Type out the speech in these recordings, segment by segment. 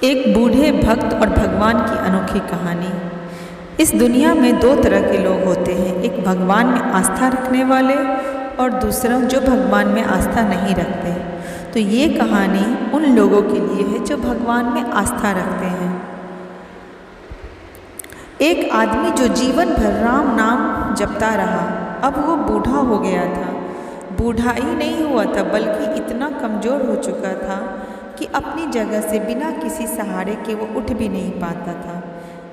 एक बूढ़े भक्त और भगवान की अनोखी कहानी। इस दुनिया में दो तरह के लोग होते हैं, एक भगवान में आस्था रखने वाले और दूसरा जो भगवान में आस्था नहीं रखते। तो ये कहानी उन लोगों के लिए है जो भगवान में आस्था रखते हैं। एक आदमी जो जीवन भर राम नाम जपता रहा, अब वो बूढ़ा हो गया था। बूढ़ा ही नहीं हुआ था बल्कि इतना कमज़ोर हो चुका था कि अपनी जगह से बिना किसी सहारे के वो उठ भी नहीं पाता था।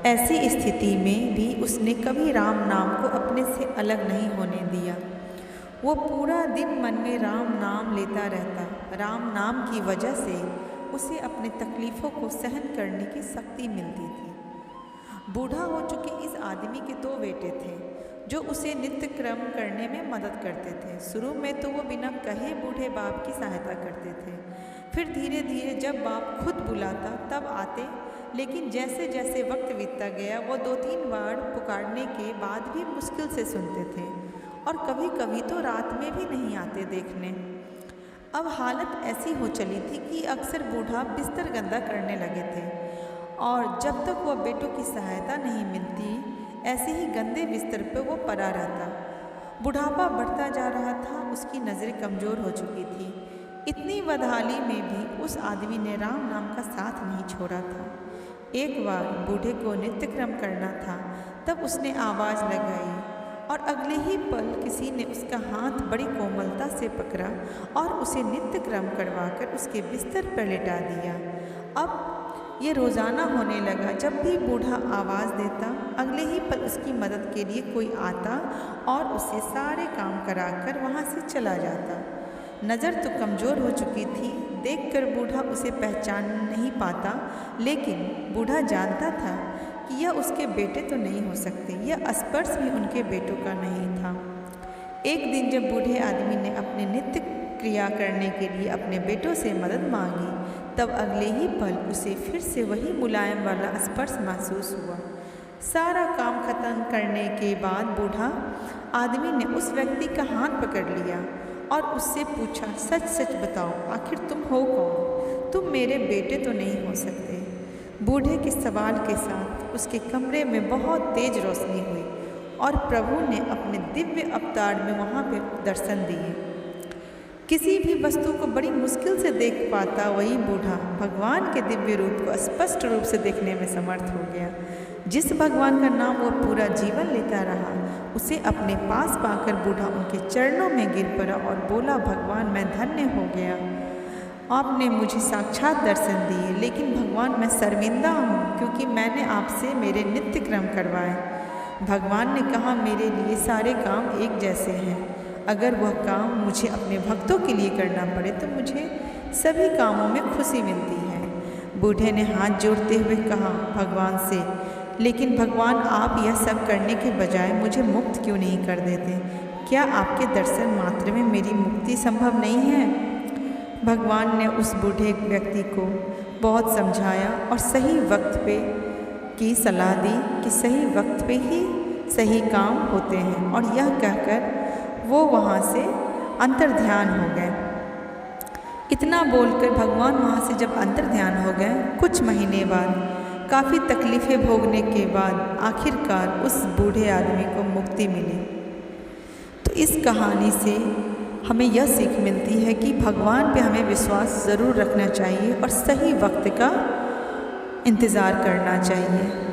ऐसी स्थिति में भी उसने कभी राम नाम को अपने से अलग नहीं होने दिया। वो पूरा दिन मन में राम नाम लेता रहता। राम नाम की वजह से उसे अपने तकलीफ़ों को सहन करने की शक्ति मिलती थी। बूढ़ा हो चुके इस आदमी के दो बेटे थे जो उसे नित्य कर्म करने में मदद करते थे। शुरू में तो वो बिना कहे बूढ़े बाप की सहायता करते थे, फिर धीरे धीरे जब बाप खुद बुलाता तब आते। लेकिन जैसे जैसे वक्त बीतता गया वो 2-3 बार पुकारने के बाद भी मुश्किल से सुनते थे और कभी कभी तो रात में भी नहीं आते देखने। अब हालत ऐसी हो चली थी कि अक्सर बूढ़ा बिस्तर गंदा करने लगे थे और जब तक वह बेटों की सहायता नहीं मिलती ऐसे ही गंदे बिस्तर पर वो पड़ा रहता। बुढ़ापा बढ़ता जा रहा था, उसकी नज़रें कमज़ोर हो चुकी थी। इतनी बदहाली में भी उस आदमी ने राम नाम का साथ नहीं छोड़ा था। एक बार बूढ़े को नित्य कर्म करना था, तब उसने आवाज़ लगाई और अगले ही पल किसी ने उसका हाथ बड़ी कोमलता से पकड़ा और उसे नित्य कर्म करवाकर उसके बिस्तर पर लिटा दिया। अब ये रोज़ाना होने लगा। जब भी बूढ़ा आवाज़ देता अगले ही पल उसकी मदद के लिए कोई आता और उसे सारे काम कराकर वहाँ से चला जाता। नज़र तो कमज़ोर हो चुकी थी, देखकर बूढ़ा उसे पहचान नहीं पाता, लेकिन बूढ़ा जानता था कि यह उसके बेटे तो नहीं हो सकते, यह स्पर्श भी उनके बेटों का नहीं था। एक दिन जब बूढ़े आदमी ने अपने नित्य क्रिया करने के लिए अपने बेटों से मदद मांगी, तब अगले ही पल उसे फिर से वही मुलायम वाला स्पर्श महसूस हुआ। सारा काम खत्म करने के बाद बूढ़ा आदमी ने उस व्यक्ति का हाथ पकड़ लिया और उससे पूछा, सच सच बताओ, आखिर तुम हो कौन? तुम मेरे बेटे तो नहीं हो सकते। बूढ़े के सवाल के साथ उसके कमरे में बहुत तेज रोशनी हुई और प्रभु ने अपने दिव्य अवतार में वहाँ पे दर्शन दिए। किसी भी वस्तु को बड़ी मुश्किल से देख पाता वही बूढ़ा भगवान के दिव्य रूप को स्पष्ट रूप से देखने में समर्थ हो गया। जिस भगवान का नाम वो पूरा जीवन लेता रहा, उसे अपने पास पाकर बूढ़ा उनके चरणों में गिर पड़ा और बोला, भगवान मैं धन्य हो गया, आपने मुझे साक्षात दर्शन दिए, लेकिन भगवान मैं शर्मिंदा हूँ क्योंकि मैंने आपसे मेरे नित्य कर्म करवाए। भगवान ने कहा, मेरे लिए सारे काम एक जैसे हैं, अगर वह काम मुझे अपने भक्तों के लिए करना पड़े तो मुझे सभी कामों में खुशी मिलती है। बूढ़े ने हाथ जोड़ते हुए कहा भगवान से, लेकिन भगवान आप यह सब करने के बजाय मुझे मुक्त क्यों नहीं कर देते? क्या आपके दर्शन मात्र में मेरी मुक्ति संभव नहीं है? भगवान ने उस बूढ़े व्यक्ति को बहुत समझाया और सही वक्त पे की सलाह दी कि सही वक्त पे ही सही काम होते हैं, और यह कहकर वो वहाँ से अंतर्ध्यान हो गए। इतना बोलकर भगवान वहाँ से जब अंतर्ध्यान हो गए, कुछ महीने बाद काफ़ी तकलीफ़ें भोगने के बाद आखिरकार उस बूढ़े आदमी को मुक्ति मिली। तो इस कहानी से हमें यह सीख मिलती है कि भगवान पे हमें विश्वास ज़रूर रखना चाहिए और सही वक्त का इंतज़ार करना चाहिए।